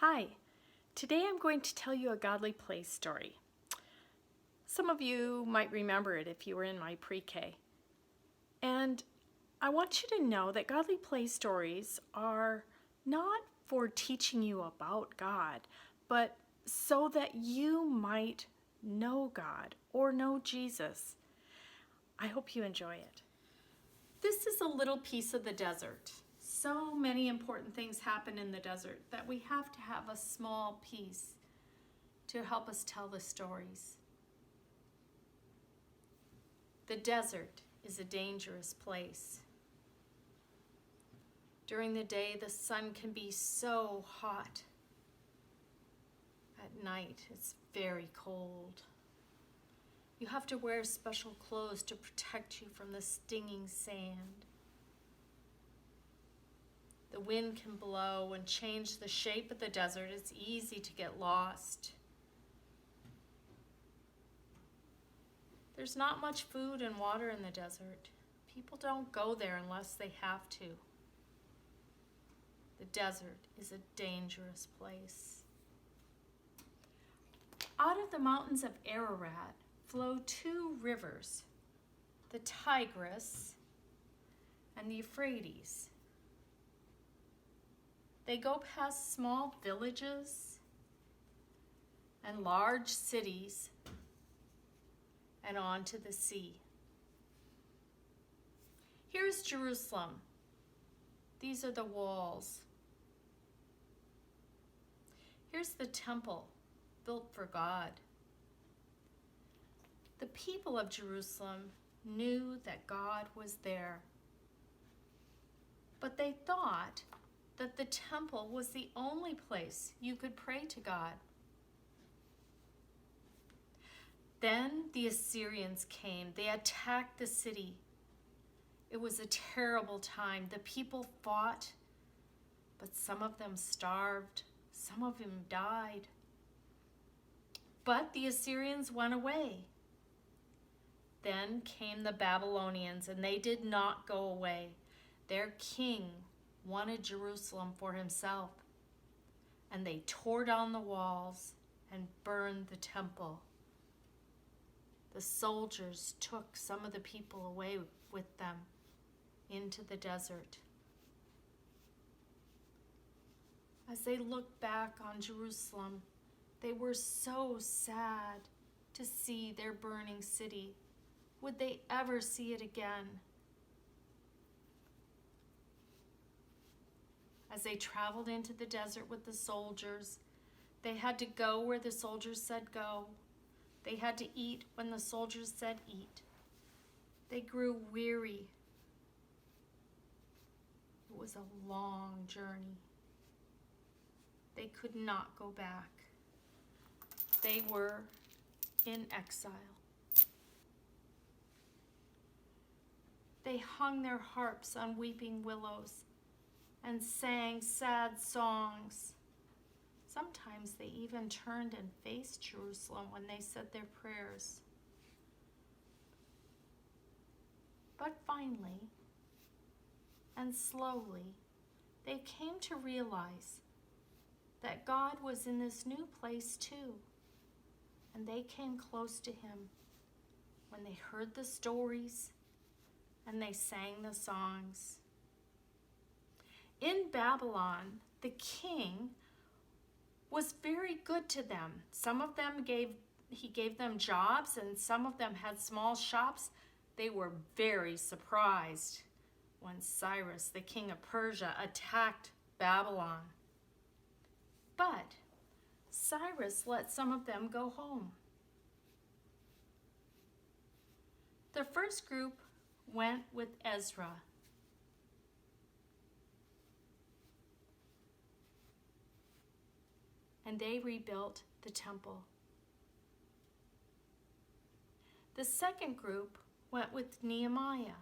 Hi, today I'm going to tell you a godly place story. Some of you might remember it if you were in my pre-K. And I want you to know that godly place stories are not for teaching you about God, but so that you might know God or know Jesus. I hope you enjoy it. This is a little piece of the desert. So many important things happen in the desert that we have to have a small piece to help us tell the stories. The desert is a dangerous place. During the day, the sun can be so hot. At night, it's very cold. You have to wear special clothes to protect you from the stinging sand. The wind can blow and change the shape of the desert. It's easy to get lost. There's not much food and water in the desert. People don't go there unless they have to. The desert is a dangerous place. Out of the mountains of Ararat flow two rivers, the Tigris and the Euphrates. They go past small villages and large cities and on to the sea. Here's Jerusalem. These are the walls. Here's the temple built for God. The people of Jerusalem knew that God was there, but they thought that the temple was the only place you could pray to God. Then the Assyrians came. They attacked the city. It was a terrible time. The people fought, but some of them starved. Some of them died. But the Assyrians went away. Then came the Babylonians, and they did not go away. Their king wanted Jerusalem for himself, and they tore down the walls and burned the temple. The soldiers took some of the people away with them into the desert. As they looked back on Jerusalem, they were so sad to see their burning city. Would they ever see it again? As they traveled into the desert with the soldiers, they had to go where the soldiers said go. They had to eat when the soldiers said eat. They grew weary. It was a long journey. They could not go back. They were in exile. They hung their harps on weeping willows and sang sad songs. Sometimes they even turned and faced Jerusalem when they said their prayers. But finally, and slowly, they came to realize that God was in this new place too. And they came close to him when they heard the stories and they sang the songs. In Babylon, the king was very good to them. Some of them he gave them jobs, and some of them had small shops. They were very surprised when Cyrus, the king of Persia, attacked Babylon. But Cyrus let some of them go home. The first group went with Ezra. And they rebuilt the temple. The second group went with Nehemiah.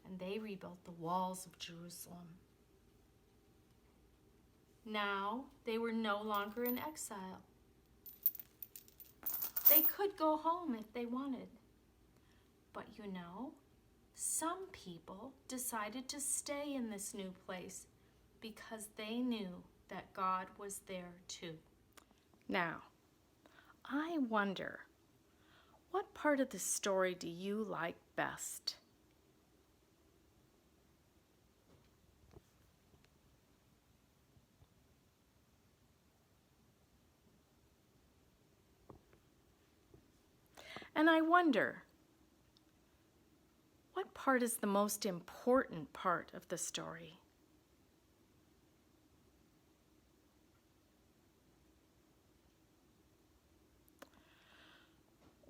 And they rebuilt the walls of Jerusalem. Now they were no longer in exile. They could go home if they wanted. But you know, Some people decided to stay in this new place because they knew that God was there too. Now, I wonder, what part of the story do you like best? And I wonder, what part is the most important part of the story?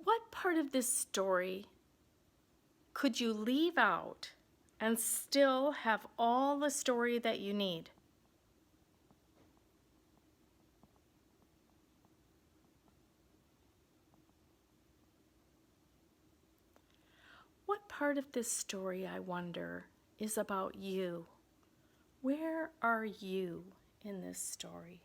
What part of this story could you leave out and still have all the story that you need? What part of this story, I wonder, is about you? Where are you in this story?